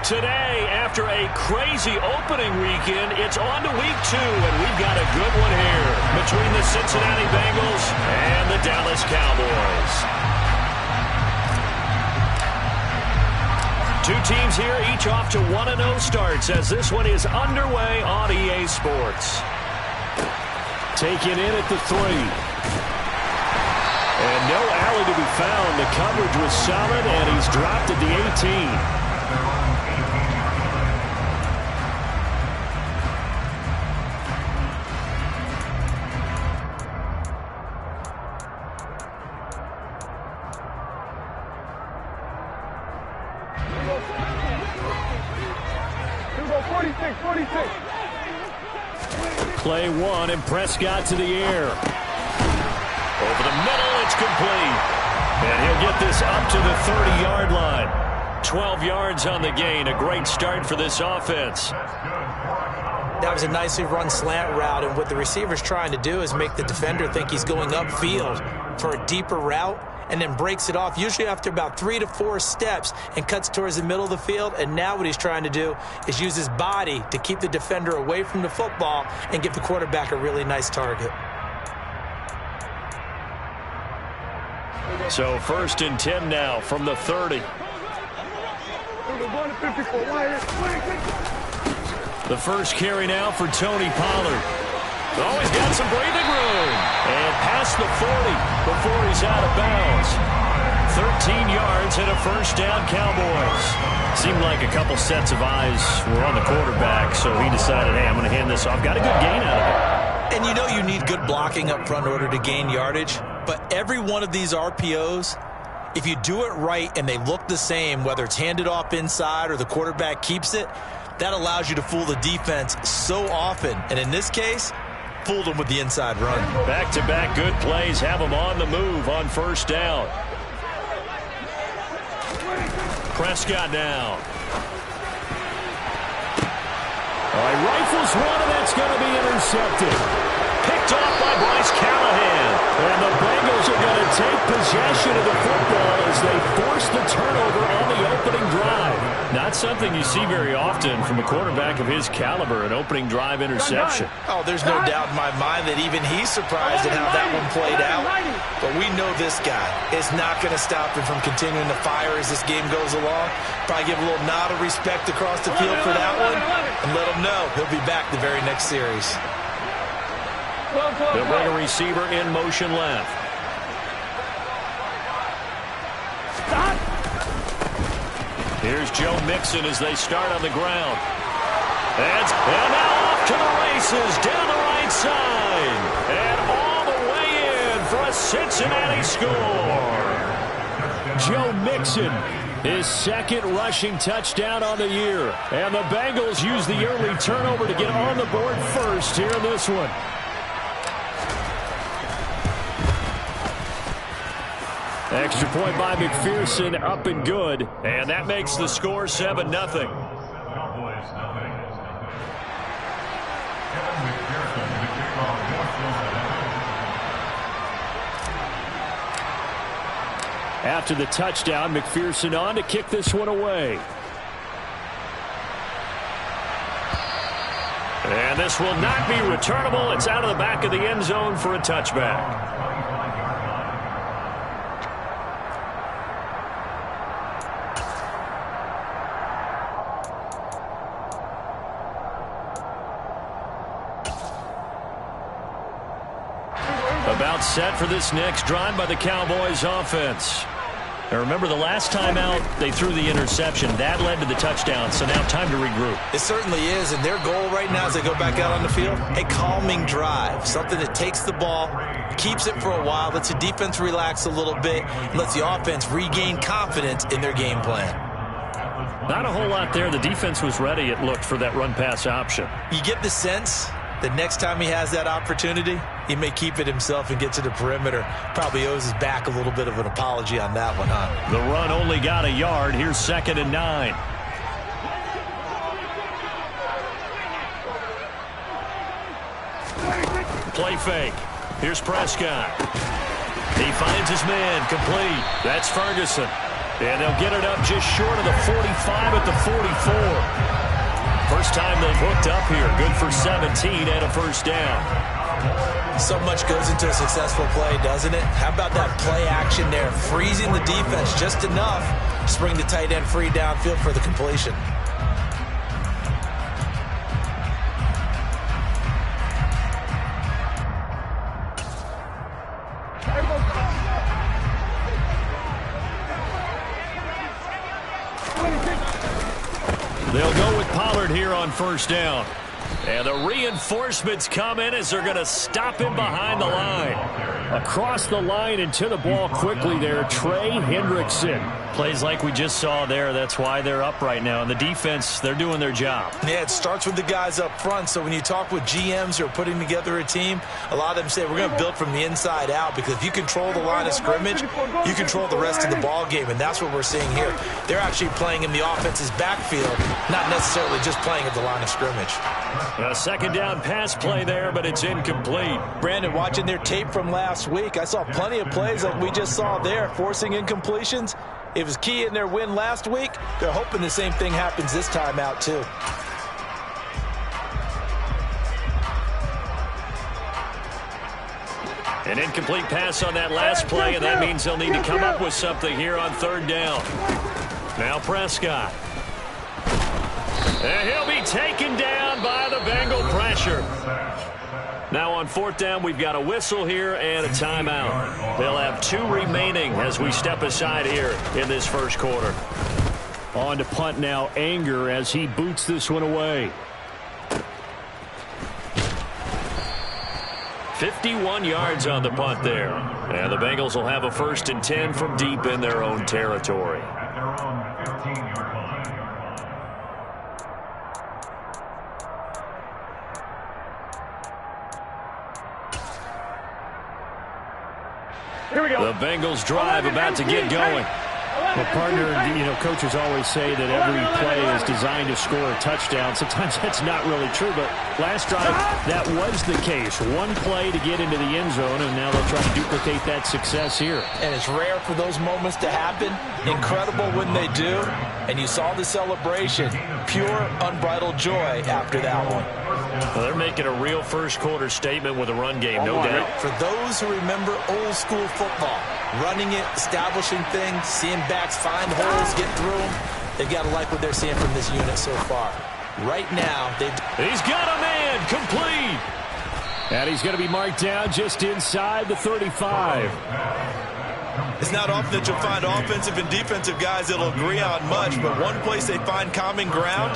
Today, after a crazy opening weekend, it's on to week 2, and we've got a good one here between the Cincinnati Bengals and the Dallas Cowboys. Two teams here, each off to 1-0 starts as this one is underway on EA Sports. Taken in at the 3. And no alley to be found. The coverage was solid, and he's dropped at the 18. Play 1, and Prescott to the air. Over the middle, it's complete. And he'll get this up to the 30-yard line. 12 yards on the gain. A great start for this offense. That was a nicely run slant route, and what the receiver's trying to do is make the defender think he's going upfield for a deeper route, and then breaks it off, usually after about 3 to 4 steps, and cuts towards the middle of the field. And now what he's trying to do is use his body to keep the defender away from the football and give the quarterback a really nice target. So 1st and 10 now from the 30. The first carry now for Tony Pollard. Oh, he's got some breathing room. And past the 40 before he's out of bounds. 13 yards and a first down, Cowboys. Seemed like a couple sets of eyes were on the quarterback, so he decided, hey, I'm going to hand this off. Got a good gain out of it. And you know you need good blocking up front in order to gain yardage. But every one of these RPOs, if you do it right and they look the same, whether it's handed off inside or the quarterback keeps it, that allows you to fool the defense so often. And in this case, fooled them with the inside run. Back-to-back good plays have them on the move on first down. Prescott now. All right, rifles one, and that's going to be intercepted. Picked off by Bryce Callahan. And the Bengals are going to take possession of the football as they force the turnover on the opening drive. Not something you see very often from a quarterback of his caliber, an opening drive interception. Oh, there's no doubt in my mind that even he's surprised at how that one played out. But we know this guy is not going to stop him from continuing to fire as this game goes along. Probably give a little nod of respect across the field for that one and let him know he'll be back the very next series. They'll bring a receiver in motion left. Stop. Here's Joe Mixon as they start on the ground. And now off to the races down the right side. And all the way in for a Cincinnati score. Joe Mixon, his second rushing touchdown on the year. And the Bengals use the early turnover to get on the board first here in this one. Extra point by McPherson, up and good. And that makes the score 7-0. After the touchdown, McPherson on to kick this one away. And this will not be returnable. It's out of the back of the end zone for a touchback. About set for this next drive by the Cowboys offense. Now remember, the last time out, they threw the interception. That led to the touchdown, so now time to regroup. It certainly is, and their goal right now as they go back out on the field, a calming drive, something that takes the ball, keeps it for a while, lets the defense relax a little bit, and lets the offense regain confidence in their game plan. Not a whole lot there. The defense was ready, it looked, for that run-pass option. You get the sense that next time he has that opportunity, he may keep it himself and get to the perimeter. Probably owes his back a little bit of an apology on that one, huh? The run only got a yard. Here's 2nd and 9. Play fake. Here's Prescott. He finds his man complete. That's Ferguson. And they'll get it up just short of the 45 at the 44. First time they've hooked up here. Good for 17 and a first down. So much goes into a successful play, doesn't it? How about that play action there? Freezing the defense just enough to bring the tight end free downfield for the completion. They'll go with Pollard here on first down. And the reinforcements come in as they're going to stop him behind the line. Across the line and to the ball quickly there, Trey Hendrickson. Plays like we just saw there. That's why they're up right now. And the defense, they're doing their job. Yeah, it starts with the guys up front. So when you talk with GMs who are putting together a team, a lot of them say we're going to build from the inside out, because if you control the line of scrimmage, you control the rest of the ball game. And that's what we're seeing here. They're actually playing in the offense's backfield, not necessarily just playing at the line of scrimmage. A second down pass play there, but it's incomplete. Brandon, watching their tape from last week, I saw plenty of plays like we just saw there, forcing incompletions. It was key in their win last week. They're hoping the same thing happens this time out, too. An incomplete pass on that last play, and that means they'll need to come up with something here on third down. Now Prescott. And he'll be taken down by the Bengal pressure. Now on fourth down, we've got a whistle here and a timeout. They'll have 2 remaining as we step aside here in this first quarter. On to punt now, Anger, as he boots this one away. 51 yards on the punt there. And the Bengals will have a 1st and 10 from deep in their own territory. The Bengals drive about to get going. Well, partner, coaches always say that every play is designed to score a touchdown. Sometimes that's not really true, but last drive, that was the case. One play to get into the end zone, and now they'll try to duplicate that success here. And it's rare for those moments to happen. Incredible when they do. And you saw the celebration. Pure, unbridled joy after that one. Well, they're making a real first quarter statement with a run game, no doubt. For those who remember old school football, running it, establishing things, seeing backs find holes, get through them, they've got to like what they're seeing from this unit so far. Right now, he's got a man, complete. And he's going to be marked down just inside the 35. It's not often that you'll find offensive and defensive guys that'll agree on much, but one place they find common ground,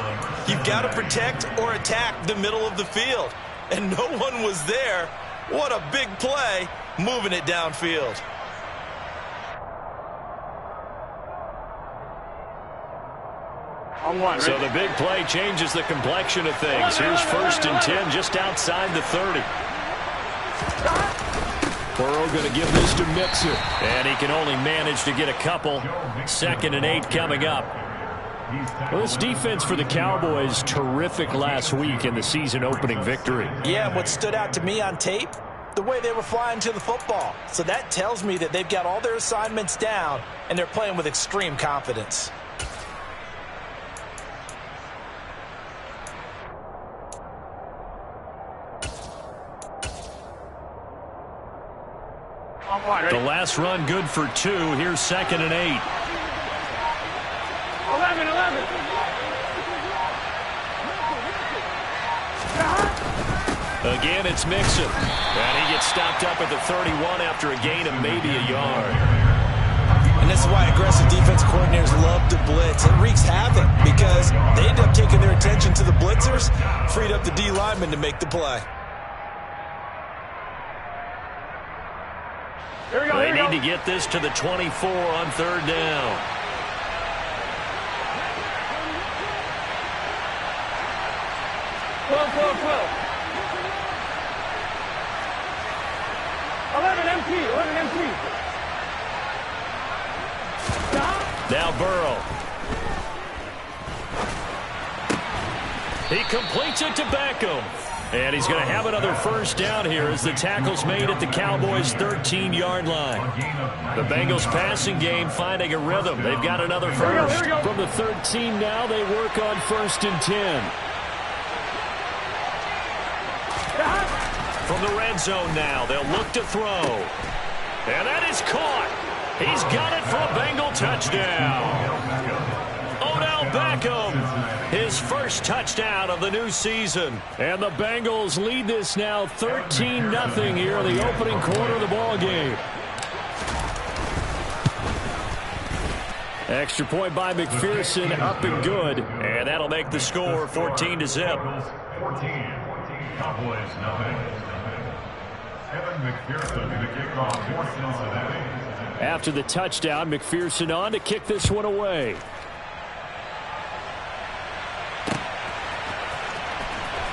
you've got to protect or attack the middle of the field. And no one was there. What a big play, moving it downfield. So the big play changes the complexion of things. Here's 1st and 10 just outside the 30. Burrow going to give this to Mixon. And he can only manage to get a couple. 2nd and 8 coming up. Well, this defense for the Cowboys, terrific last week in the season opening victory. Yeah, and what stood out to me on tape, the way they were flying to the football. So that tells me that they've got all their assignments down, and they're playing with extreme confidence. The last run good for 2. Here's 2nd and 8. 11. Again, it's Mixon. And he gets stopped up at the 31 after a gain of maybe a yard. And this is why aggressive defense coordinators love to blitz. It wreaks havoc because they end up taking their attention to the blitzers, freed up the D lineman to make the play. They need to get this to the 24 on 3rd down. Twelve. 11 empty. Now Burrow. He completes it to Beckham. And he's going to have another first down here as the tackle's made at the Cowboys' 13-yard line. The Bengals passing game finding a rhythm. They've got another first. From the 13 now, they work on 1st and 10. From the red zone now, they'll look to throw. And that is caught. He's got it for a Bengal touchdown. Odell Beckham, his first touchdown of the new season. And the Bengals lead this now 13-0 here in the opening quarter of the ball game. Extra point by McPherson, up and good. And that'll make the score 14-0. 14. Cowboys nothing. Evan McPherson to the kickoff for Cincinnati. After the touchdown, McPherson on to kick this one away.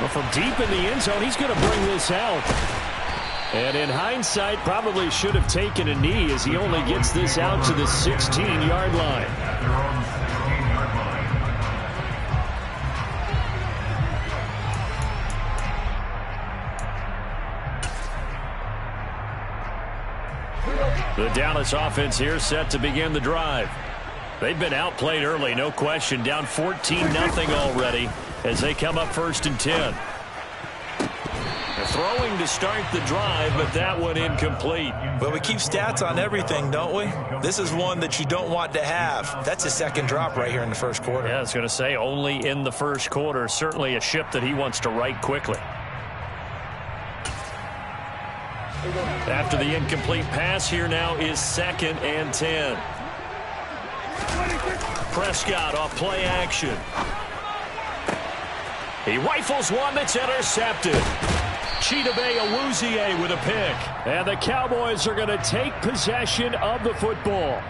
Well, from deep in the end zone, he's going to bring this out. And in hindsight, probably should have taken a knee as he only gets this out to the 16-yard line. At their own 16-yard line. The Dallas offense here set to begin the drive. They've been outplayed early, no question. Down 14-0 already as they come up 1st and 10. They're throwing to start the drive, but that one incomplete. But we keep stats on everything, don't we? This is one that you don't want to have. That's a second drop right here in the first quarter. Yeah, I was going to say only in the first quarter. Certainly a ship that he wants to right quickly. After the incomplete pass, here now is 2nd and 10. Prescott off play action. He rifles one that's intercepted. Chidobe Awuzie with a pick. And the Cowboys are going to take possession of the football.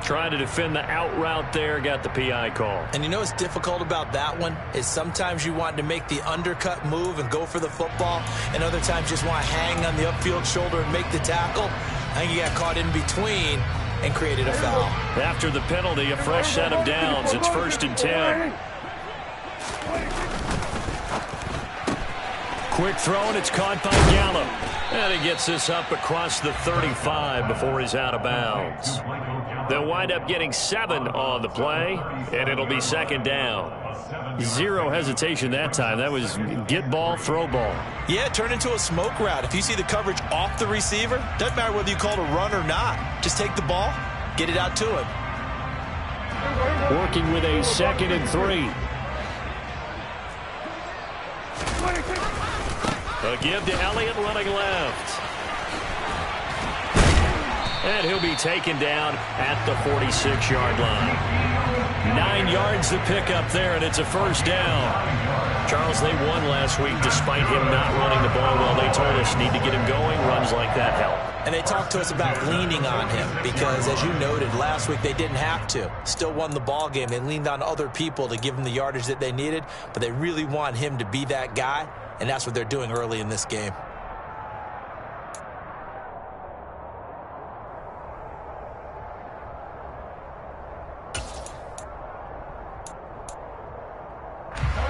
Trying to defend the out route there, got the PI call. And you know what's difficult about that one is sometimes you want to make the undercut move and go for the football, and other times just want to hang on the upfield shoulder and make the tackle. I think he got caught in between and created a foul. After the penalty, a fresh set of downs. It's 1st and 10. Quick throw, and it's caught by Gallup. And he gets this up across the 35 before he's out of bounds. They'll wind up getting 7 on the play, and it'll be 2nd down. Zero hesitation that time. That was get ball, throw ball. Yeah, it turned into a smoke route. If you see the coverage off the receiver, doesn't matter whether you call it a run or not. Just take the ball, get it out to him. Working with a 2nd and 3. A give to Elliott running left. And he'll be taken down at the 46-yard line. 9 yards to pick up there, and it's a first down. Charles, they won last week despite him not running the ball well. They told us need to get him going. Runs like that help. And they talked to us about leaning on him because, as you noted, last week they didn't have to. Still won the ball game. They leaned on other people to give them the yardage that they needed, but they really want him to be that guy, and that's what they're doing early in this game.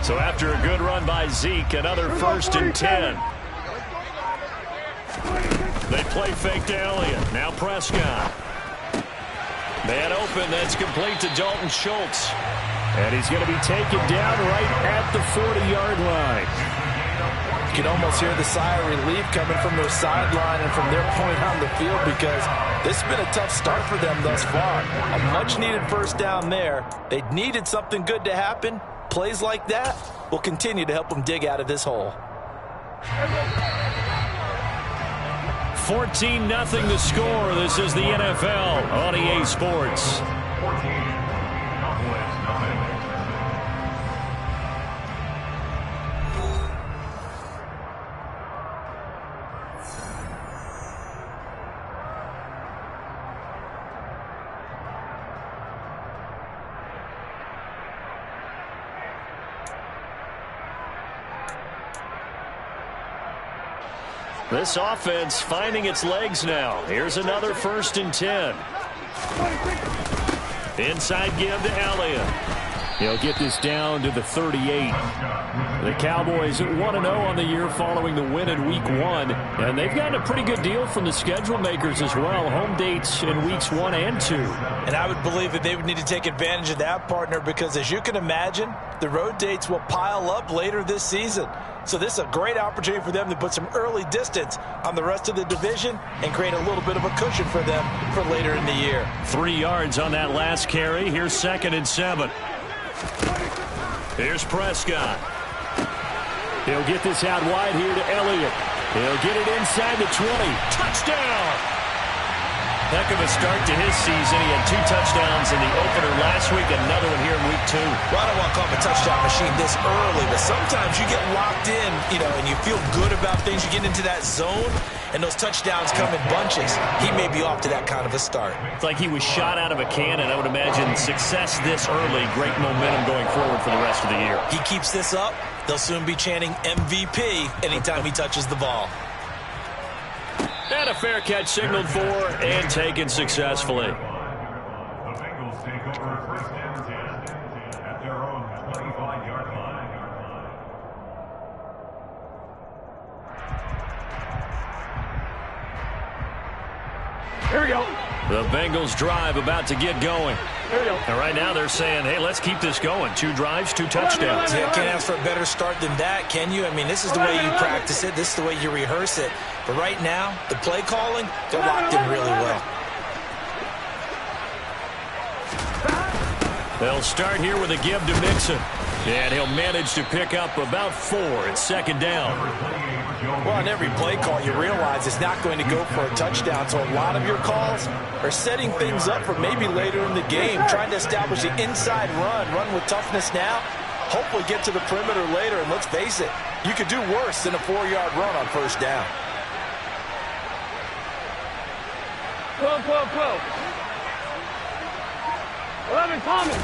So after a good run by Zeke, another 1st and 10. They play fake to Elliott. Now Prescott. Man open, that's complete to Dalton Schultz. And he's going to be taken down right at the 40-yard line. You can almost hear the sigh of relief coming from their sideline and from their point on the field because this has been a tough start for them thus far. A much-needed first down there. They needed something good to happen. Plays like that will continue to help them dig out of this hole. 14-0 the score. This is the NFL on EA Sports. 14. Cowboys nothing. This offense finding its legs now. Here's another 1st and 10. Inside give to Elliott. He'll get this down to the 38. The Cowboys 1-0 on the year following the win in Week 1. And they've gotten a pretty good deal from the schedule makers as well. Home dates in Weeks 1 and 2. And I would believe that they would need to take advantage of that, partner, because as you can imagine, the road dates will pile up later this season. So this is a great opportunity for them to put some early distance on the rest of the division and create a little bit of a cushion for them for later in the year. 3 yards on that last carry. Here's 2nd and 7. Here's Prescott. He'll get this out wide here to Elliott. He'll get it inside the 20. Touchdown! Heck of a start to his season. He had 2 touchdowns in the opener last week, another one here in Week 2. Well, I don't want to call him a touchdown machine this early, but sometimes you get locked in, and you feel good about things. You get into that zone, and those touchdowns come in bunches. He may be off to that kind of a start. It's like he was shot out of a cannon. I would imagine success this early, great momentum going forward for the rest of the year. He keeps this up, they'll soon be chanting MVP anytime he touches the ball. And a fair catch signaled for and taken successfully. The Bengals take over 1st and 10 at their own 25-yard line. Here we go. The Bengals drive about to get going. Here we go. And right now they're saying, hey, let's keep this going. 2 drives, 2 touchdowns. Yeah, can't ask for a better start than that, can you? I mean, this is the way you practice it. This is the way you rehearse it. But right now, the play calling, they're locked in really well. They'll start here with a give to Mixon. And he'll manage to pick up about 4 at 2nd down. Well, on every play call, you realize it's not going to go for a touchdown. So a lot of your calls are setting things up for maybe later in the game, trying to establish the inside run with toughness now, hopefully get to the perimeter later. And let's face it, you could do worse than a 4-yard run on 1st down. 12, 12, 12. 11, Thomas.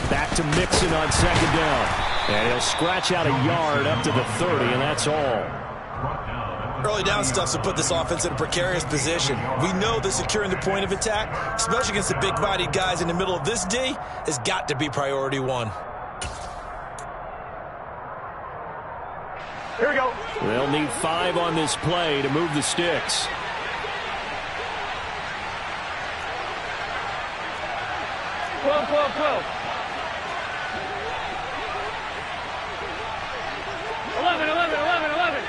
Back to Mixon on 2nd down. And he'll scratch out a yard up to the 30, and that's all. Early down stuff to put this offense in a precarious position. We know that securing the point of attack, especially against the big-bodied guys in the middle of this D, has got to be priority 1. Here we go. They'll need 5 on this play to move the sticks. Twelve, 12, 12. 11, 11, 11, 11.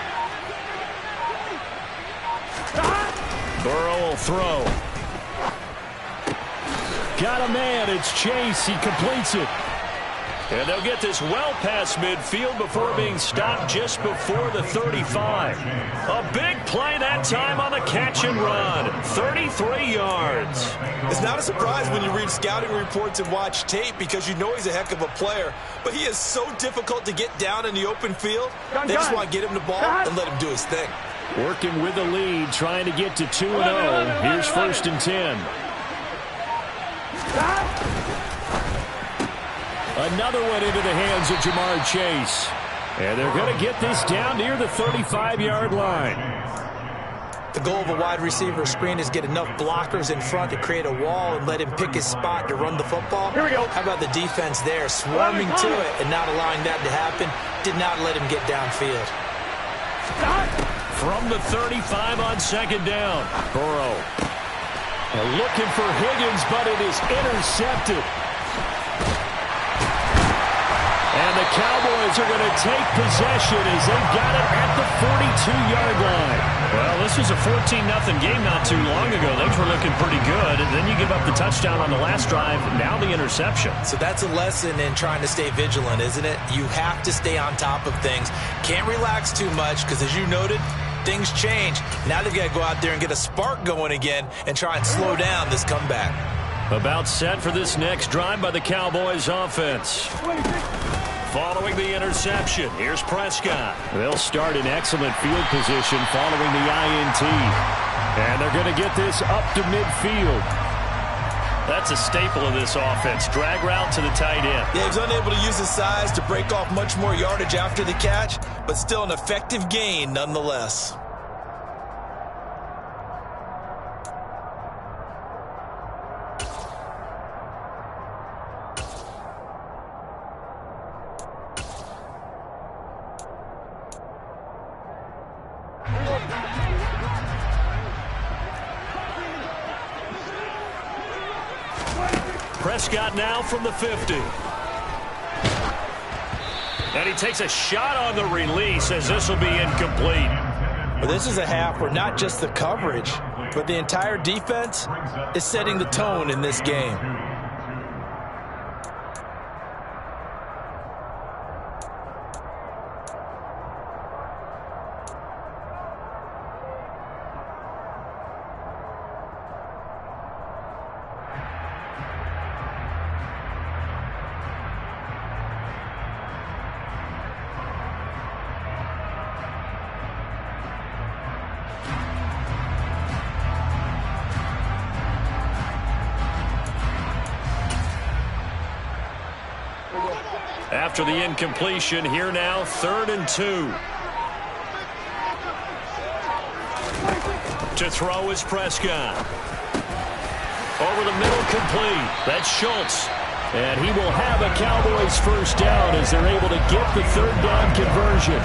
Burrow will throw. Got a man. It's Chase. He completes it. And they'll get this well past midfield before being stopped just before the 35. A big play that time on the catch and run. 33 yards. It's not a surprise when you read scouting reports and watch tape because you know he's a heck of a player. But he is so difficult to get down in the open field. They just want to get him the ball and let him do his thing. Working with the lead, trying to get to 2-0. Here's 1st and 10. Another one into the hands of Jamar Chase. And they're going to get this down near the 35-yard line. The goal of a wide receiver screen is get enough blockers in front to create a wall and let him pick his spot to run the football. Here we go. How about the defense there, swarming to it and not allowing that to happen? Did not let him get downfield. From the 35 on 2nd down. Burrow. And looking for Higgins, but it is intercepted. And the Cowboys are going to take possession as they've got it at the 42-yard line. Well, this was a 14-0 game not too long ago. They were looking pretty good. And then you give up the touchdown on the last drive, now the interception. So that's a lesson in trying to stay vigilant, isn't it? You have to stay on top of things. Can't relax too much because, as you noted, things change. Now they've got to go out there and get a spark going again and try and slow down this comeback. About set for this next drive by the Cowboys offense. Following the interception, here's Prescott. They'll start in excellent field position following the INT. And they're going to get this up to midfield. That's a staple of this offense. Drag route to the tight end. Yeah, he's unable to use his size to break off much more yardage after the catch, but still an effective gain nonetheless. Prescott now from the 50. And he takes a shot on the release as this will be incomplete. Well, this is a half where not just the coverage, but the entire defense is setting the tone in this game. After the incompletion, here now, 3rd and 2. To throw is Prescott. Over the middle, complete. That's Schultz. And he will have a Cowboys first down as they're able to get the 3rd down conversion.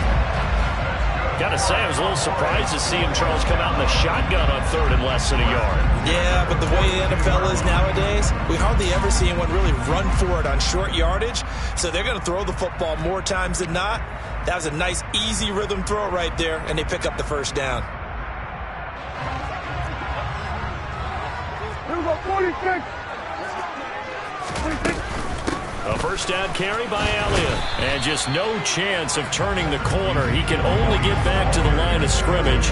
Got to say, I was a little surprised to see him, Charles, come out in the shotgun on 3rd and less than a yard. Yeah, but the way the NFL is nowadays, we hardly ever see anyone really run for it on short yardage. So they're going to throw the football more times than not. That was a nice, easy rhythm throw right there, and they pick up the first down. Here we go, 46. 46. A first down carry by Elliott. And just no chance of turning the corner. He can only get back to the line of scrimmage.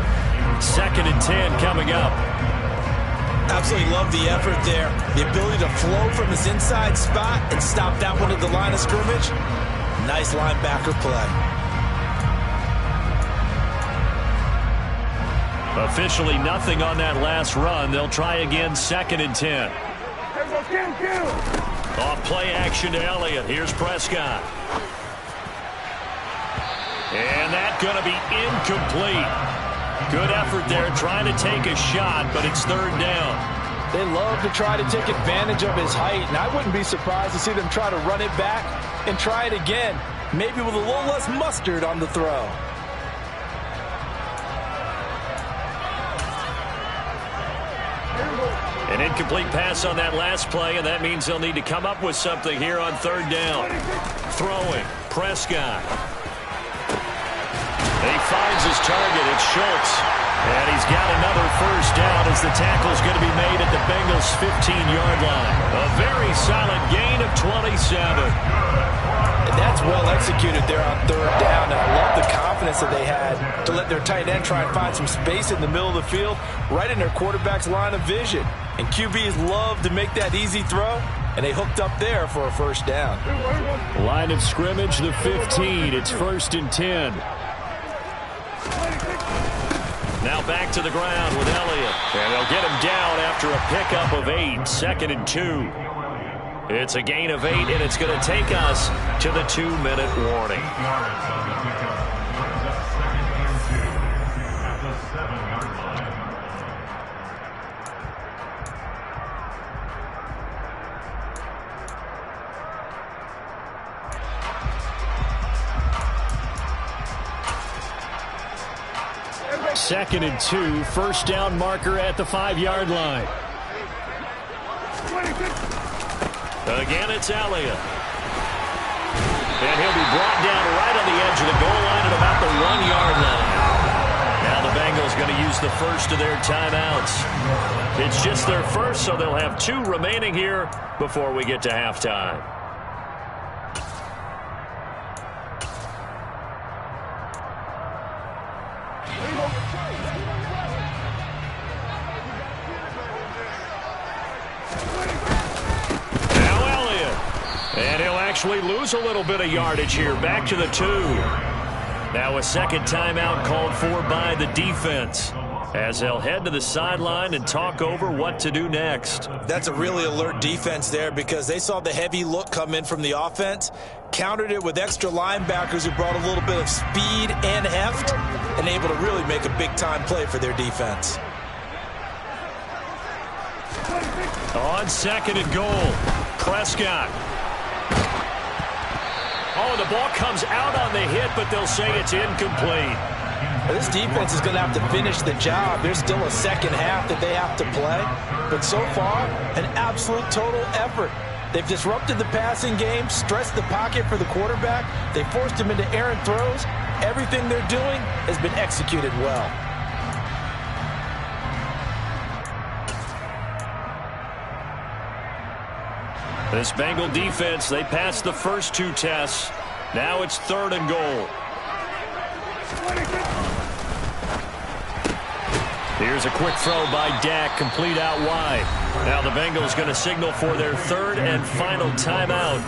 2nd and 10 coming up. Absolutely love the effort there. The ability to flow from his inside spot and stop that one at the line of scrimmage. Nice linebacker play. Officially nothing on that last run. They'll try again, 2nd and 10. Off play action to Elliott. Here's Prescott. And that's going to be incomplete. Good effort there trying to take a shot, but it's 3rd down. They love to try to take advantage of his height, and I wouldn't be surprised to see them try to run it back and try it again, maybe with a little less mustard on the throw. An incomplete pass on that last play, and that means they'll need to come up with something here on 3rd down. Throwing, Prescott. And he finds his target. It's Schultz. And he's got another first down as the tackle's going to be made at the Bengals' 15-yard line. A very solid gain of 27. And that's well executed there on 3rd down, and I love the confidence that they had to let their tight end try and find some space in the middle of the field, right in their quarterback's line of vision. And QBs love to make that easy throw, and they hooked up there for a first down. Line of scrimmage, the 15. It's 1st and 10. Now back to the ground with Elliott. And they'll get him down after a pickup of 8, 2nd and 2. It's a gain of 8, and it's going to take us to the 2-minute warning. Second and 2, first down marker at the 5-yard line. Again, it's Elliott. And he'll be brought down right on the edge of the goal line at about the 1-yard line. Now the Bengals going to use the first of their timeouts. It's just their first, so they'll have 2 remaining here before we get to halftime. And he'll actually lose a little bit of yardage here. Back to the 2. Now a second timeout called for by the defense as they'll head to the sideline and talk over what to do next. That's a really alert defense there because they saw the heavy look come in from the offense, countered it with extra linebackers who brought a little bit of speed and heft, and able to really make a big-time play for their defense. On 2nd and goal, Prescott. Oh, the ball comes out on the hit, but they'll say it's incomplete. This defense is going to have to finish the job. There's still a second half that they have to play. But so far, an absolute total effort They've disrupted the passing game, stressed the pocket for the quarterback. They forced him into errant throws. Everything they're doing has been executed well. This Bengal defense, they passed the first 2 tests. Now it's 3rd and goal. Here's a quick throw by Dak, complete out wide. Now the Bengals going to signal for their 3rd and final timeout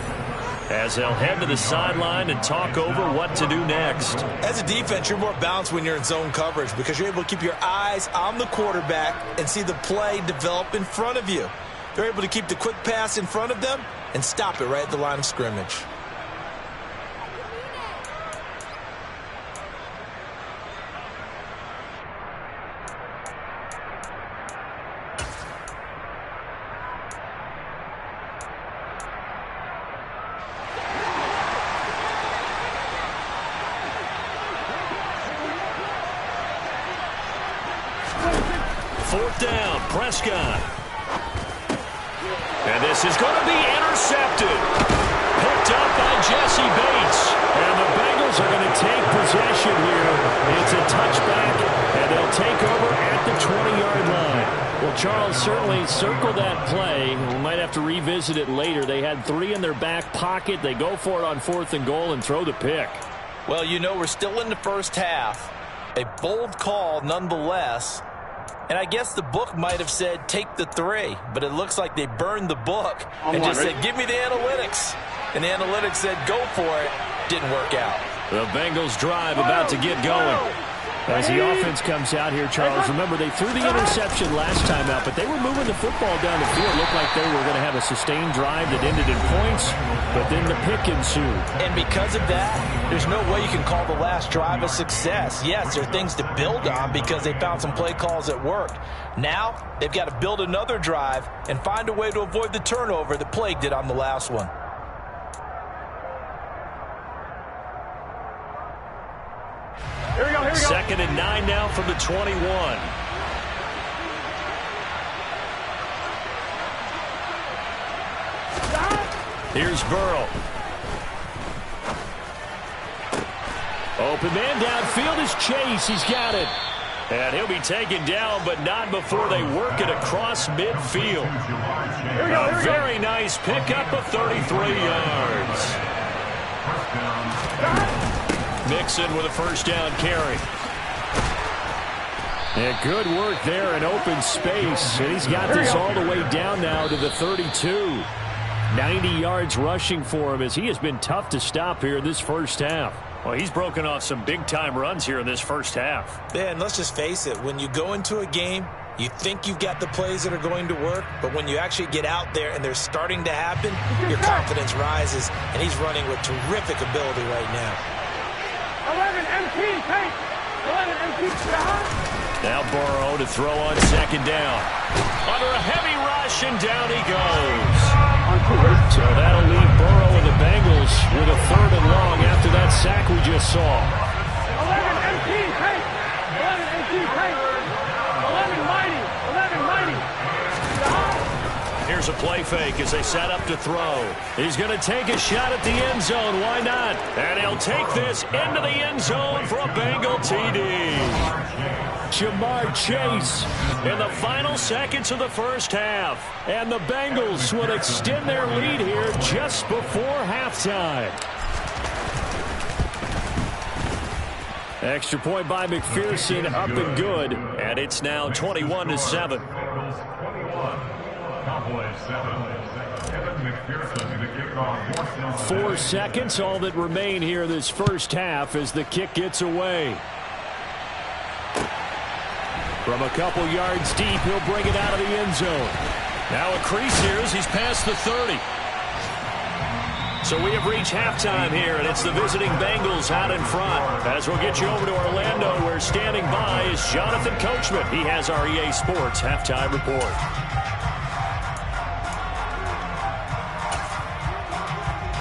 as they'll head to the sideline and talk over what to do next. As a defense, you're more balanced when you're in zone coverage because you're able to keep your eyes on the quarterback and see the play develop in front of you. They're able to keep the quick pass in front of them and stop it right at the line of scrimmage. Fourth down, Prescott. And this is going to be intercepted. Picked up by Jesse Bates. And the Bengals are going to take possession here. It's a touchback, and they'll take over at the 20-yard line. Well, Charles, certainly circle that play. We might have to revisit it later. They had 3 in their back pocket. They go for it on 4th and goal and throw the pick. Well, you know, we're still in the first half. A bold call nonetheless. And I guess the book might have said take the 3, but it looks like they burned the book and just said, give me the analytics. And the analytics said, go for it. Didn't work out. The Bengals drive about to get going. As the offense comes out here, Charles, remember they threw the interception last time out, but they were moving the football down the field. Looked like they were going to have a sustained drive that ended in points, but then the pick ensued. And because of that, there's no way you can call the last drive a success. Yes, there are things to build on because they found some play calls that worked. Now, they've got to build another drive and find a way to avoid the turnover that plagued it on the last one. Here we go, here we go. 2nd and 9 now from the 21. Here's Burrow. Open man downfield is Chase. He's got it. And he'll be taken down, but not before they work it across midfield. A very nice pickup of 33 yards. Mixon with a first down carry. Yeah, good work there in open space. And he's got this all the way down now to the 32. 90 yards rushing for him as he has been tough to stop here in this first half. Well, he's broken off some big-time runs here in this first half. Yeah, and let's just face it. When you go into a game, you think you've got the plays that are going to work, but when you actually get out there and they're starting to happen, your confidence rises, and he's running with terrific ability right now. 11 MP, take. 11 MP. Now Burrow to throw on 2nd down. Under a heavy rush, and down he goes. So that'll leave Burrow and the Bengals with a 3rd and long after that sack we just saw. 11 MP, take. 11 MP, take. 11 mighty. 11 mighty. Here's a play fake as they set up to throw. He's going to take a shot at the end zone. Why not? And he'll take this into the end zone for a Bengal TD. Jamar Chase In the final seconds of the first half. and the Bengals would extend their lead here just before halftime. Extra point by McPherson, up and good. And it's now 21-7. 4 seconds, all that remain here this first half as the kick gets away. From a couple yards deep, he'll bring it out of the end zone. Now a crease here as he's past the 30. So we have reached halftime here, and it's the visiting Bengals out in front. As we'll get you over to Orlando, where standing by is Jonathan Coachman. He has our EA Sports halftime report.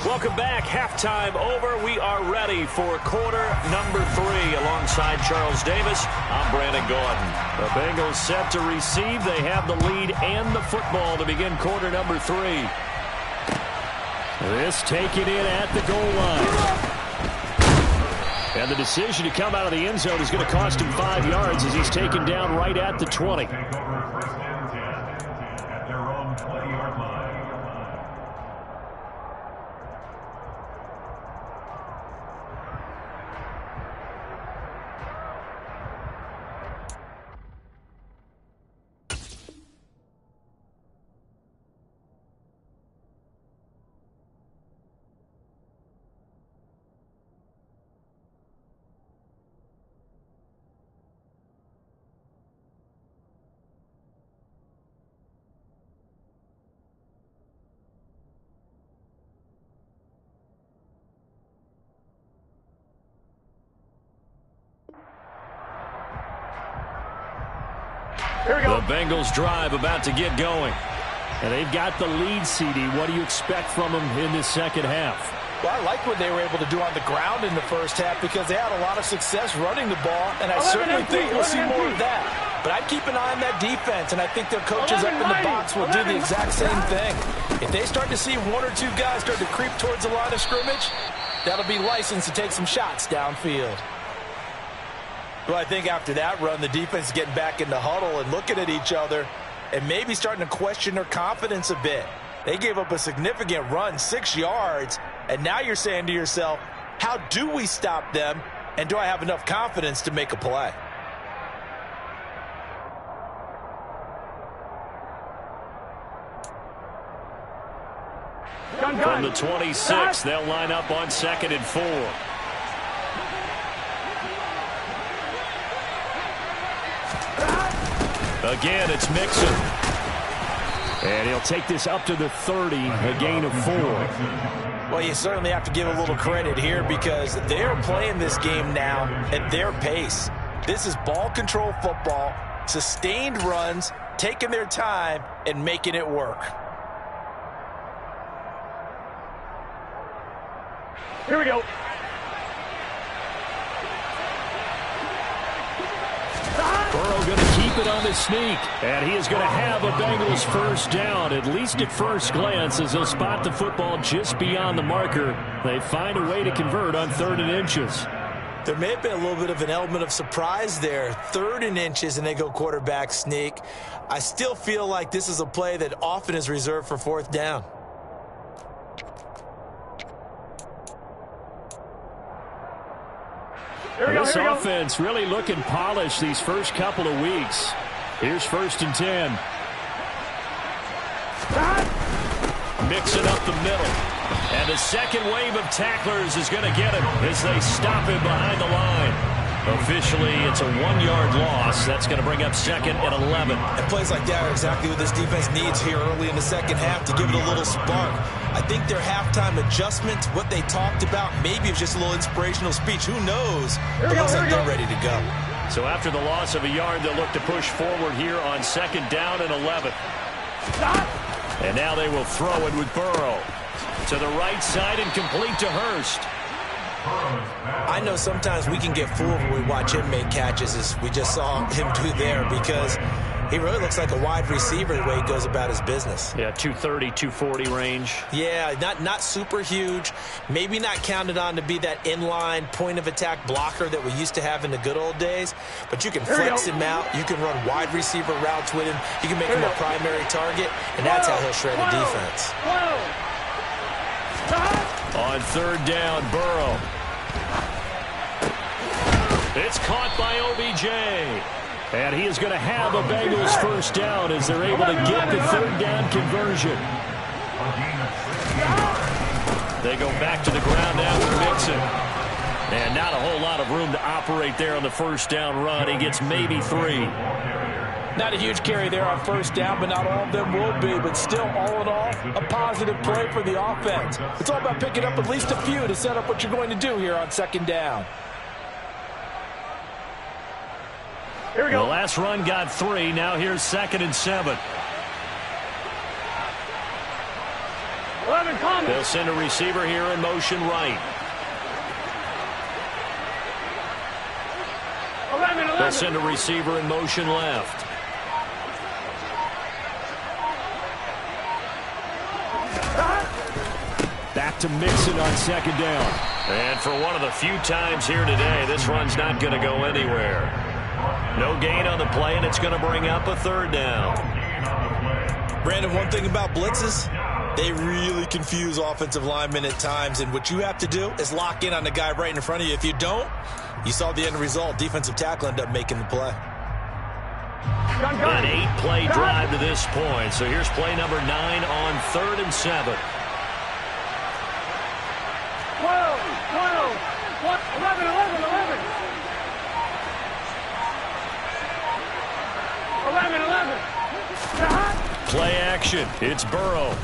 Welcome back. Halftime over. We are ready for quarter number 3. Alongside Charles Davis, I'm Brandon Gordon. The Bengals set to receive. They have the lead and the football to begin quarter number 3. This taken in at the goal line. And the decision to come out of the end zone is going to cost him 5 yards as he's taken down right at the 20. Take over first and 10 at their own 20-yard line. The Bengals drive about to get going. And they've got the lead, CD. What do you expect from them in this second half? Well, I like what they were able to do on the ground in the first half because they had a lot of success running the ball, and I certainly think we'll see more of that. But I'd keep an eye on that defense, and I think their coaches up in the box will do the exact same thing. If they start to see 1 or 2 guys start to creep towards the line of scrimmage, that'll be licensed to take some shots downfield. Well, I think after that run, the defense is getting back in the huddle and looking at each other and maybe starting to question their confidence a bit. They gave up a significant run, 6 yards, and now you're saying to yourself, how do we stop them, and do I have enough confidence to make a play? From the 26, they'll line up on 2nd and 4. Again, it's Mixon. And he'll take this up to the 30, a gain of 4. Well, you certainly have to give a little credit here because they're playing this game now at their pace. This is ball control football, sustained runs, taking their time, and making it work. Here we go. Burrow going to keep it on the sneak. And he is going to have a Bengals first down, at least at first glance, as they'll spot the football just beyond the marker. They find a way to convert on 3rd and inches. There may have been a little bit of an element of surprise there. 3rd and inches, and they go quarterback sneak. I still feel like this is a play that often is reserved for 4th down. This offense really looking polished these first couple of weeks. Here's 1st and 10. Mixing up the middle. And the second wave of tacklers is going to get him as they stop him behind the line. Officially, it's a 1-yard loss. That's going to bring up 2nd and 11. And plays like that are exactly what this defense needs here early in the second half to give it a little spark. I think their halftime adjustment, what they talked about, maybe it's just a little inspirational speech. Who knows? But it looks like they're ready to go. So after the loss of a yard, they'll look to push forward here on 2nd down and 11. And now they will throw it with Burrow. To the right side and complete to Hurst. I know sometimes we can get fooled when we watch him make catches, as we just saw him do there, because he really looks like a wide receiver the way he goes about his business. Yeah, 230, 240 range. Yeah, not super huge. Maybe not counted on to be that inline point-of-attack blocker that we used to have in the good old days. But you can flex him out. You can run wide receiver routes with him. You can make him a primary target, and that's how he'll shred the defense. On 3rd down, Burrow. It's caught by OBJ. And he is going to have a Bengals first down as they're able to get the 3rd down conversion. They go back to the ground now with Mixon. And not a whole lot of room to operate there on the first down run. He gets maybe 3. Not a huge carry there on 1st down, but not all of them will be. But still, all in all, a positive play for the offense. It's all about picking up at least a few to set up what you're going to do here on 2nd down. Here we go. The last run got 3. Now here's 2nd and 7. 11 coming. They'll send a receiver here in motion right. 11. They'll send a receiver in motion left. off to Mixon on second down. And for one of the few times here today, this run's not going to go anywhere. No gain on the play, and it's going to bring up a third down. Brandon, one thing about blitzes, they really confuse offensive linemen at times, and what you have to do is lock in on the guy right in front of you. If you don't, you saw the end result. Defensive tackle ended up making the play. An 8-play drive to this point. So here's play number 9 on 3rd and 7. 12, 11, 11, 11. 11, 11. Play action. It's Burrow.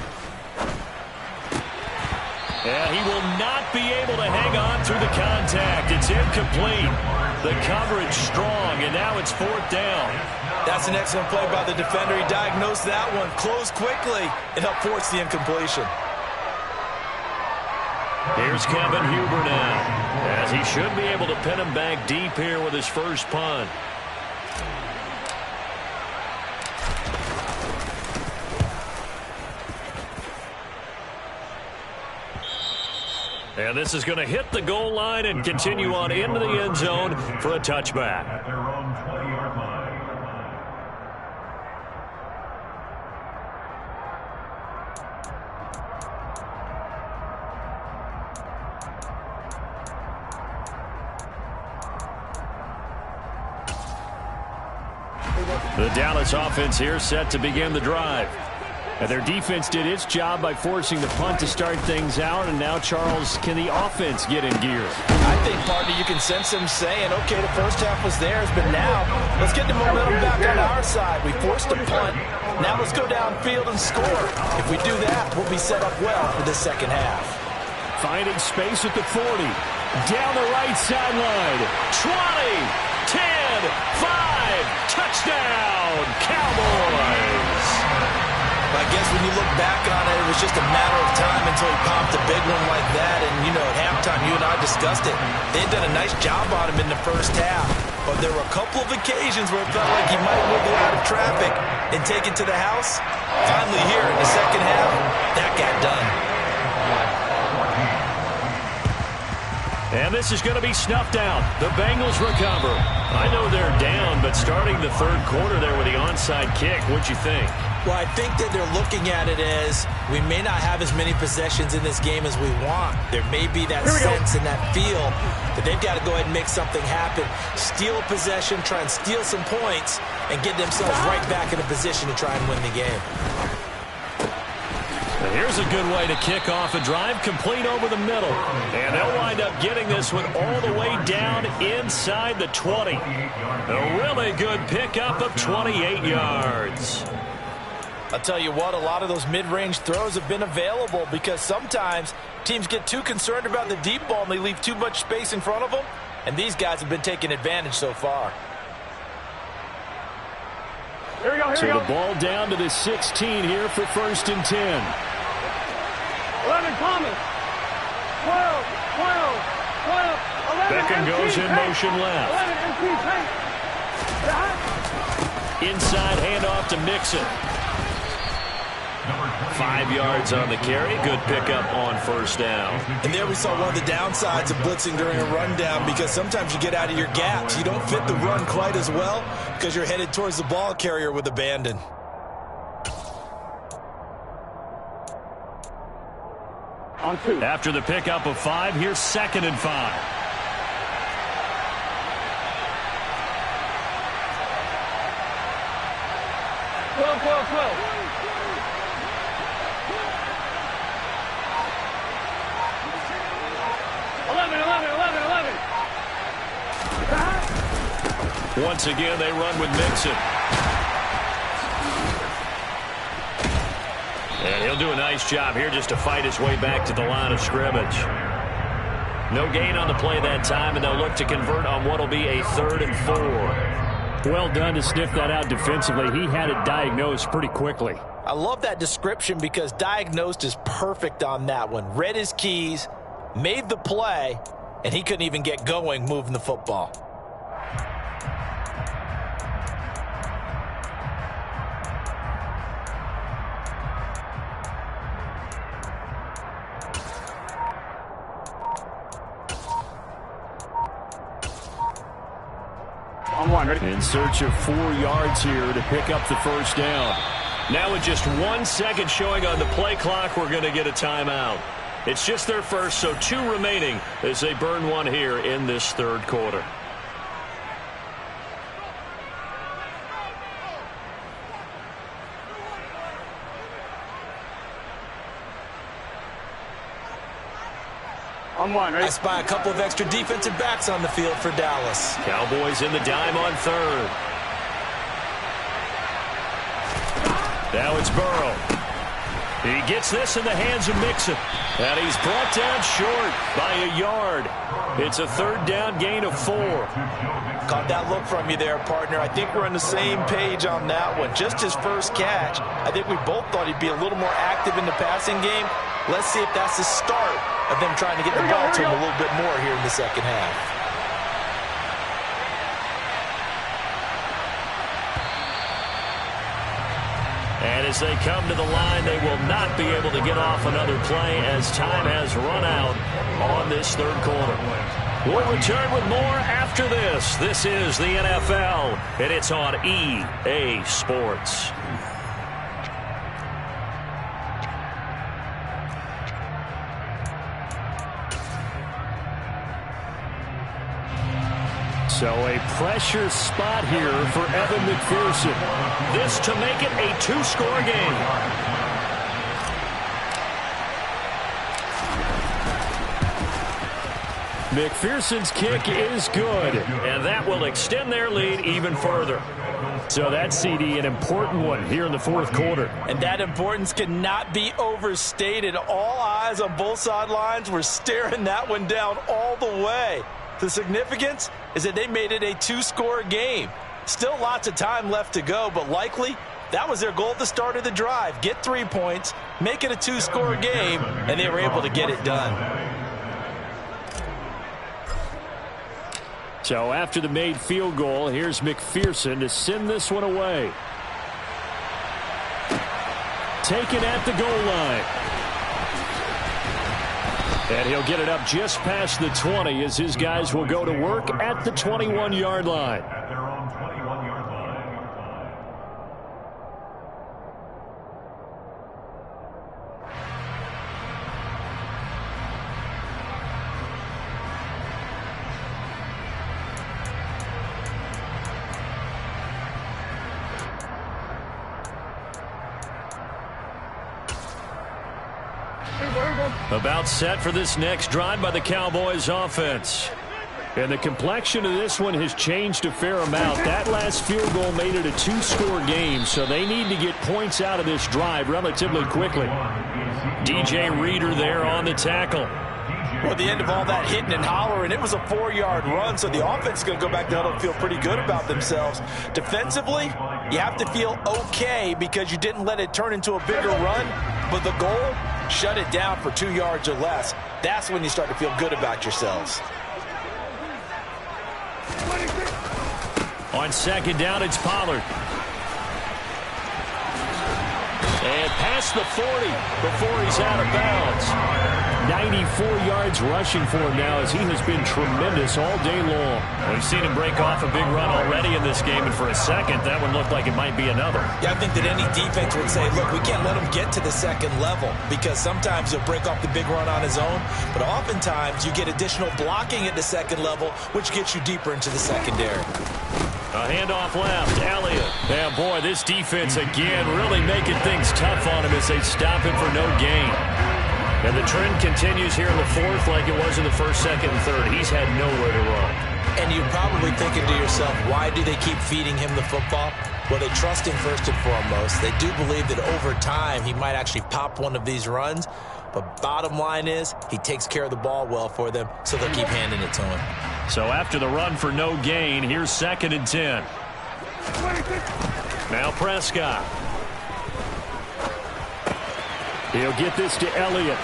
And he will not be able to hang on through the contact. It's incomplete. The coverage strong, and now it's 4th down. That's an excellent play by the defender. He diagnosed that one, closed quickly, and helped force the incompletion. Here's Kevin Huber now, as he should be able to pin him back deep here with his first punt. And this is going to hit the goal line and continue on into the end zone for a touchback. At their own 20-yard line. The Dallas offense here set to begin the drive. And their defense did its job by forcing the punt to start things out. And now, Charles, can the offense get in gear? I think, partner, you can sense them saying, okay, the first half was theirs, but now let's get the momentum back on our side. We forced a punt. Now let's go downfield and score. If we do that, we'll be set up well for the second half. Finding space at the 40. Down the right sideline. 20, 10, 5, touchdown, Cowboys. I guess when you look back on it, it was just a matter of time until he popped a big one like that. And, you know, at halftime, you and I discussed it. They had done a nice job on him in the first half. But there were a couple of occasions where it felt like he might wiggle out of traffic and take it to the house. Finally here in the second half, that got done. And this is going to be snuffed out. The Bengals recover. I know they're down, but starting the third quarter there with the onside kick, what'd you think? Well, I think that they're looking at it as we may not have as many possessions in this game as we want. There may be that sense and that feel that they've got to go ahead and make something happen. Steal a possession, try and steal some points, and get themselves right back in a position to try and win the game. And here's a good way to kick off a drive, complete over the middle. And they'll wind up getting this one all the way down inside the 20. A really good pickup of 28 yards. I'll tell you what, a lot of those mid-range throws have been available because sometimes teams get too concerned about the deep ball and they leave too much space in front of them, and these guys have been taking advantage so far. Here we go, So the ball down to the 16 here for 1st and 10. 11 Thomas. 12, 11. Beckham goes in motion left. 11 Inside handoff to Mixon. 5 yards on the carry. Good pickup on 1st down. And there we saw one of the downsides of blitzing during a rundown because sometimes you get out of your gaps. You don't fit the run quite as well because you're headed towards the ball carrier with abandon. On 2. After the pickup of 5, here's 2nd and 5. Once again, they run with Mixon. And he'll do a nice job here just to fight his way back to the line of scrimmage. No gain on the play that time, and they'll look to convert on what will be a 3rd and 4. Well done to sniff that out defensively. He had it diagnosed pretty quickly. I love that description because diagnosed is perfect on that one. Read his keys, made the play, and he couldn't even get going moving the football. On one, ready? In search of 4 yards here to pick up the first down. Now with just 1 second showing on the play clock, we're going to get a timeout. It's just their first, so 2 remaining as they burn one here in this third quarter. On one, ready? I spy a couple of extra defensive backs on the field for Dallas. Cowboys in the dime on third. Now it's Burrow. He gets this in the hands of Mixon. And he's brought down short by a yard. It's a third down gain of 4. Caught that look from you there, partner. I think we're on the same page on that one. Just his first catch. I think we both thought he'd be a little more active in the passing game. Let's see if that's the start of them trying to get the ball to him a little bit more here in the second half. And as they come to the line, they will not be able to get off another play as time has run out on this third quarter. We'll return with more after this. This is the NFL, and it's on EA Sports. So a pressure spot here for Evan McPherson. This to make it a 2-score game. McPherson's kick is good. And that will extend their lead even further. So that CD, an important one here in the fourth quarter. And that importance cannot be overstated. All eyes on both sidelines were staring that one down all the way. The significance is that they made it a 2-score game. Still lots of time left to go, but likely that was their goal at the start of the drive. Get 3 points, make it a 2-score game, and they were able to get it done. So after the made field goal, here's McPherson to send this one away. Taken at the goal line. And he'll get it up just past the 20 as his guys will go to work at the 21-yard line. At their own 21-yard line. About set for this next drive by the Cowboys offense. And the complexion of this one has changed a fair amount. That last field goal made it a 2-score game, so they need to get points out of this drive relatively quickly. DJ Reader there on the tackle. Well, at the end of all that hitting and hollering, it was a 4-yard run, so the offense is going to go back down and feel pretty good about themselves. Defensively, you have to feel okay because you didn't let it turn into a bigger run, but the goal, shut it down for 2 yards or less. That's when you start to feel good about yourselves. On second down, it's Pollard. And past the 40 before he's out of bounds. 94 yards rushing for him now as he has been tremendous all day long. We've seen him break off a big run already in this game, and for a second, that one looked like it might be another. Yeah, I think that any defense would say, look, we can't let him get to the second level because sometimes he'll break off the big run on his own, but oftentimes you get additional blocking at the second level, which gets you deeper into the secondary. A handoff left, Elliott. Yeah, boy, this defense again really making things tough on him as they stop him for no gain. And the trend continues here in the fourth like it was in the first, second, and third. He's had nowhere to run. And you're probably thinking to yourself, why do they keep feeding him the football? Well, they trust him first and foremost. They do believe that over time he might actually pop one of these runs. But bottom line is he takes care of the ball well for them, so they'll keep handing it to him. So after the run for no gain, here's 2nd and 10. Now Prescott. He'll get this to Elliott.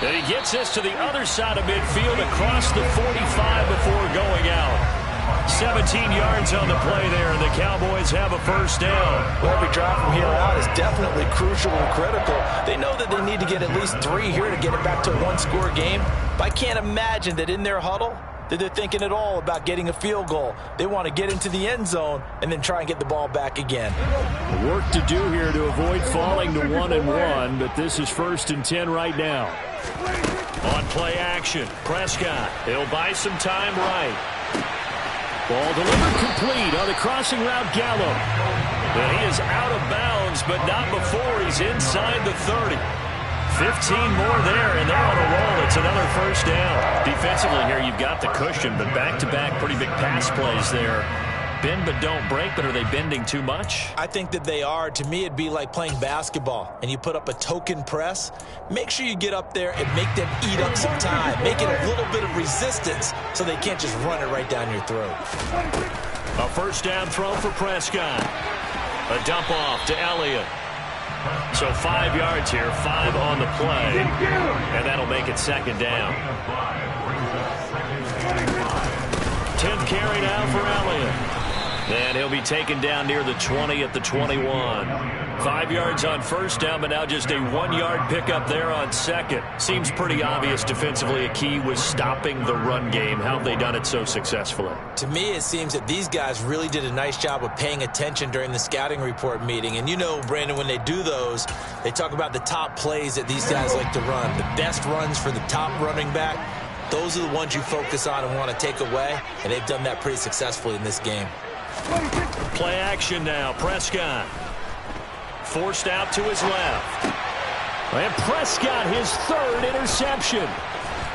And he gets this to the other side of midfield across the 45 before going out. 17 yards on the play there, and the Cowboys have a first down. Well, every drive from here out is definitely crucial and critical. They know that they need to get at least 3 here to get it back to a 1-score game. But I can't imagine that in their huddle, that they're thinking at all about getting a field goal. They want to get into the end zone and then try and get the ball back again. Work to do here to avoid falling to 1-1, but this is 1st and 10 right now. On play action, Prescott. He'll buy some time right. Ball delivered complete on the crossing route, Gallup. And he is out of bounds, but not before he's inside the 30. 15 more there, and they're on a roll. It's another first down. Defensively here, you've got the cushion, but back-to-back pretty big pass plays there. Bend but don't break, but are they bending too much? I think that they are. To me, it'd be like playing basketball, and you put up a token press. Make sure you get up there and make them eat up some time. Make it a little bit of resistance so they can't just run it right down your throat. A first down throw for Prescott. A dump off to Elliott. So 5 yards here, 5 on the play, and that'll make it 2nd down. 10th carry now for Elliott. And he'll be taken down near the 20 at the 21. 5 yards on first down, but now just a 1-yard pickup there on 2nd. Seems pretty obvious defensively a key was stopping the run game. How have they done it so successfully? To me, it seems that these guys really did a nice job of paying attention during the scouting report meeting. And you know, Brandon, when they do those, they talk about the top plays that these guys like to run. The best runs for the top running back. Those are the ones you focus on and want to take away. And they've done that pretty successfully in this game. Play action now. Prescott forced out to his left. And Prescott, his 3rd interception.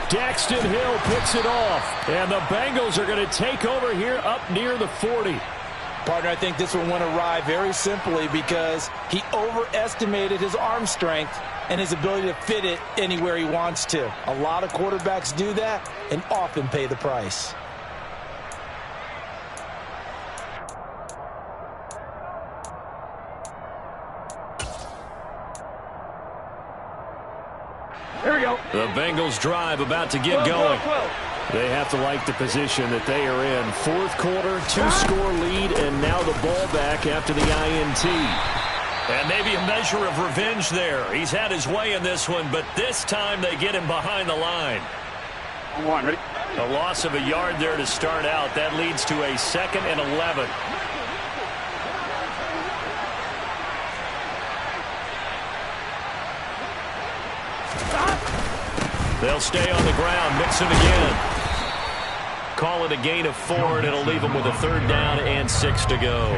Daxton Hill picks it off. And the Bengals are going to take over here up near the 40. Partner, I think this one went awry very simply because he overestimated his arm strength and his ability to fit it anywhere he wants to. A lot of quarterbacks do that and often pay the price. Here we go. The Bengals drive about to get going. They have to like the position that they are in. 4th quarter, 2-score lead, and now the ball back after the INT. And maybe a measure of revenge there. He's had his way in this one, but this time they get him behind the line. On, ready? A loss of a yard there to start out. That leads to a 2nd and 11. They'll stay on the ground. Mixon again. Call it a gain of 4, and it'll leave them with a 3rd down and 6 to go.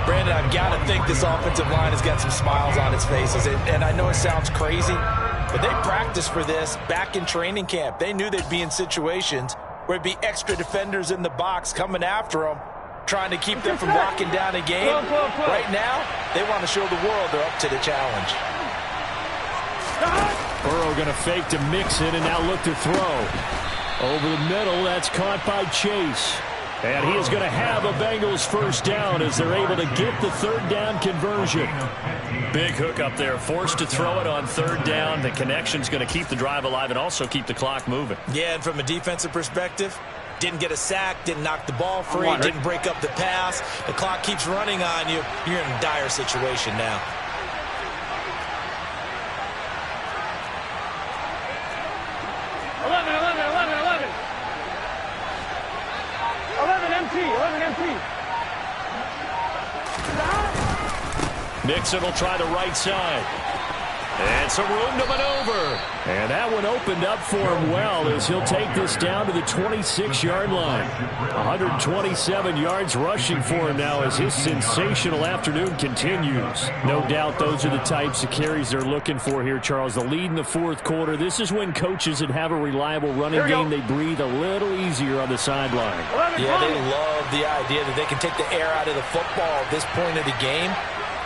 Brandon, I've got to think this offensive line has got some smiles on its faces. And I know it sounds crazy, but they practiced for this back in training camp. They knew they'd be in situations where it'd be extra defenders in the box coming after them, trying to keep them from locking down a game. Right now, they want to show the world they're up to the challenge. Burrow going to fake to Mixon and now look to throw. Over the middle, that's caught by Chase. And he is going to have a Bengals first down as they're able to get the 3rd down conversion. Big hook up there, forced to throw it on 3rd down. The connection's going to keep the drive alive and also keep the clock moving. Yeah, and from a defensive perspective, didn't get a sack, didn't knock the ball free, didn't break up the pass. The clock keeps running on you. You're in a dire situation now. 11 MT. Mixon will try the right side. And some room to maneuver. And that one opened up for him well as he'll take this down to the 26-yard line. 127 yards rushing for him now as his sensational afternoon continues. No doubt those are the types of carries they're looking for here, Charles. The lead in the 4th quarter. This is when coaches that have a reliable running game, they breathe a little easier on the sideline. Yeah, they love the idea that they can take the air out of the football at this point of the game.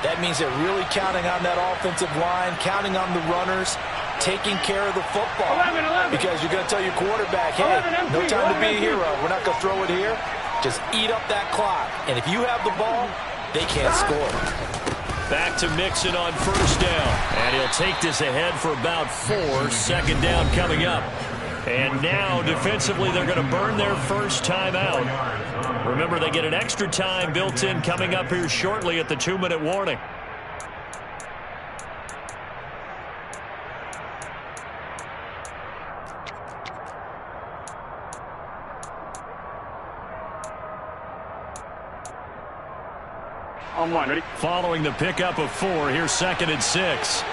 That means they're really counting on that offensive line, counting on the runners, taking care of the football. 11. Because you're going to tell your quarterback, hey, no time to be a hero. We're not going to throw it here. Just eat up that clock. And if you have the ball, they can't score. Back to Mixon on first down. And he'll take this ahead for about 4. 2nd down coming up. And now, defensively, they're going to burn their first time out. Remember, they get an extra time built in coming up here shortly at the 2-minute warning. On one, ready? Following the pickup of 4, here's 2nd and 6.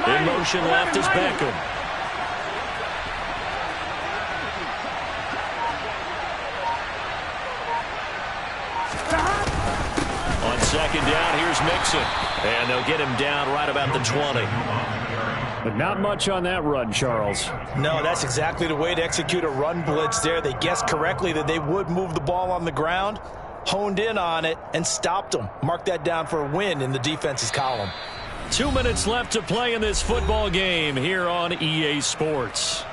In motion left is Beckham. On 2nd down, here's Mixon. And they'll get him down right about the 20. But not much on that run, Charles. No, that's exactly the way to execute a run blitz there. They guessed correctly that they would move the ball on the ground, honed in on it, and stopped them. Mark that down for a win in the defense's column. 2 minutes left to play in this football game here on EA Sports.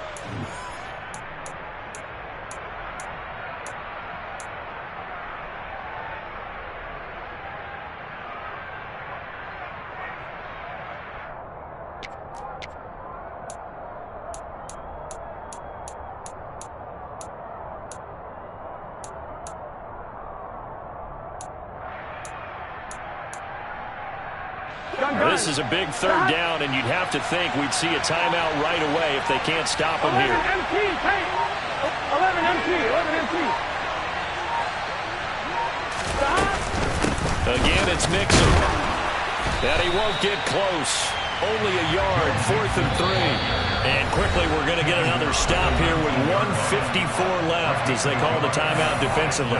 This is a big 3rd down, and you'd have to think we'd see a timeout right away if they can't stop him here. 11 MT. Again, it's Mixon. And he won't get close. Only a yard, 4th and 3. And quickly we're going to get another stop here with 1:54 left as they call the timeout defensively.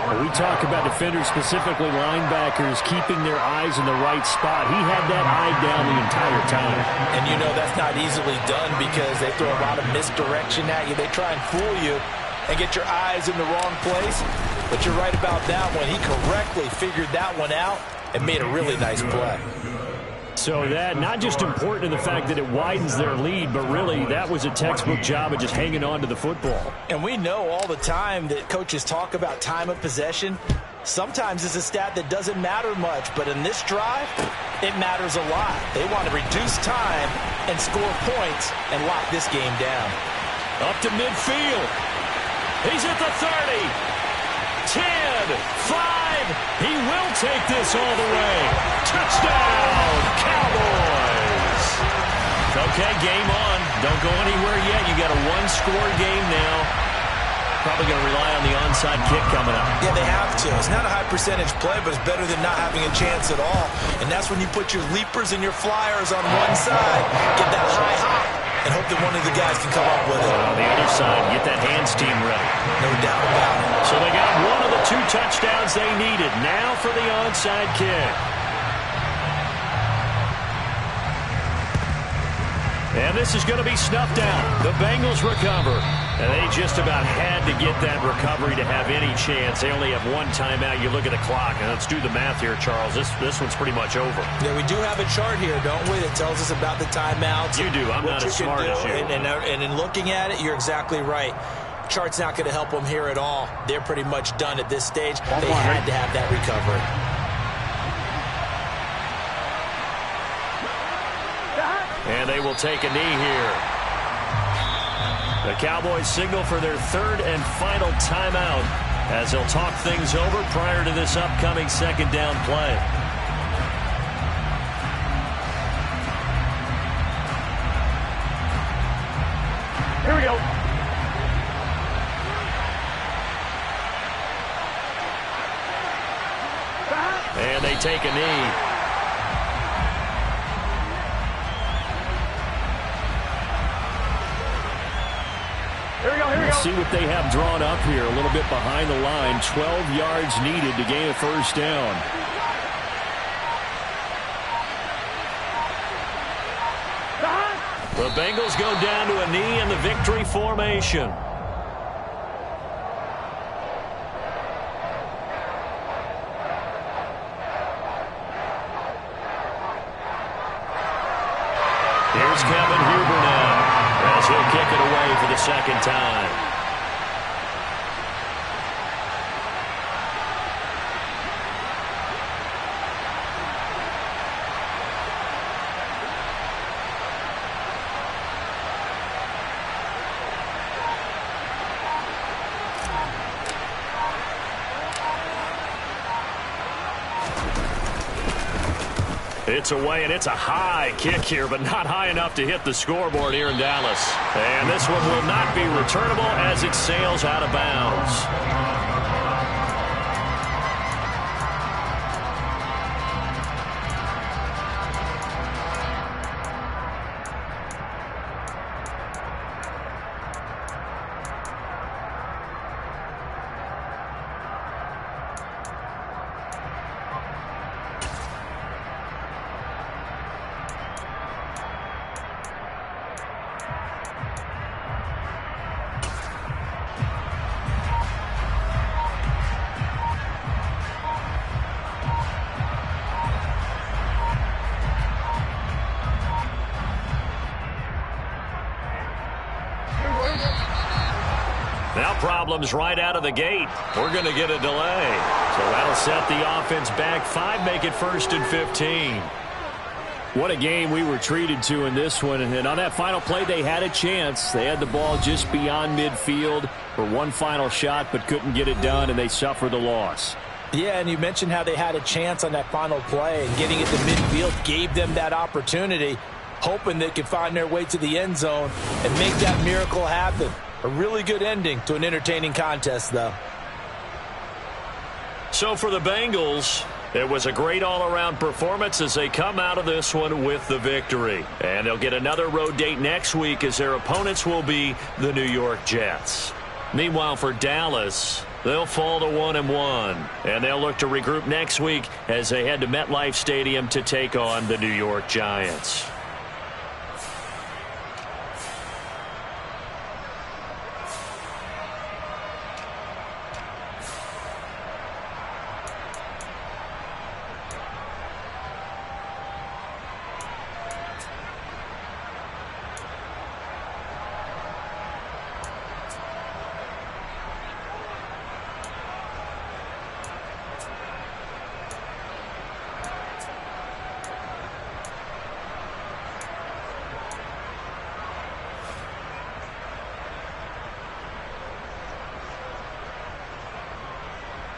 When we talk about defenders, specifically linebackers, keeping their eyes in the right spot. He had that eye down the entire time. And you know that's not easily done because they throw a lot of misdirection at you. They try and fool you and get your eyes in the wrong place. But you're right about that one. He correctly figured that one out and made a really nice play. So that not just important in the fact that it widens their lead, but really that was a textbook job of just hanging on to the football. And we know all the time that coaches talk about time of possession. Sometimes it's a stat that doesn't matter much, but in this drive, it matters a lot. They want to reduce time and score points and lock this game down. Up to midfield. He's at the 30. 10, 5. He will take this all the way. Touchdown, Cowboys. Okay, game on. Don't go anywhere yet. You got a one-score game now. Probably going to rely on the onside kick coming up. Yeah, they have to. It's not a high-percentage play, but it's better than not having a chance at all. And that's when you put your leapers and your flyers on one side, get that high hop, and hope that one of the guys can come up with it. On the other side, get that hands team ready. No doubt about it. So they got one of the 2 touchdowns they needed. Now for the onside kick. And this is going to be snuffed out. The Bengals recover. And they just about had to get that recovery to have any chance. They only have 1 timeout. You look at the clock, and let's do the math here, Charles. This one's pretty much over. Yeah, we do have a chart here, don't we, that tells us about the timeouts. You do. I'm not as smart as you. And in looking at it, you're exactly right. Chart's not going to help them here at all. They're pretty much done at this stage. They had to have that recovery. And they will take a knee here. The Cowboys signal for their 3rd and final timeout as they'll talk things over prior to this upcoming 2nd down play. Here we go. And they take a knee. Let's see what they have drawn up here. A little bit behind the line. 12 yards needed to gain a 1st down. The Bengals go down to a knee in the victory formation. Here's Kevin Huber now as he'll kick it away for the 2nd time. It's away, and it's a high kick here, but not high enough to hit the scoreboard here in Dallas. And this one will not be returnable as it sails out of bounds. Now problems right out of the gate. We're going to get a delay. So that'll set the offense back 5, make it 1st and 15. What a game we were treated to in this one. And on that final play, they had a chance. They had the ball just beyond midfield for one final shot, but couldn't get it done, and they suffered the loss. Yeah, and you mentioned how they had a chance on that final play, and getting it to midfield gave them that opportunity, hoping they could find their way to the end zone and make that miracle happen. A really good ending to an entertaining contest, though. So for the Bengals, it was a great all-around performance as they come out of this one with the victory. And they'll get another road date next week as their opponents will be the New York Jets. Meanwhile, for Dallas, they'll fall to 1-1. And they'll look to regroup next week as they head to MetLife Stadium to take on the New York Giants.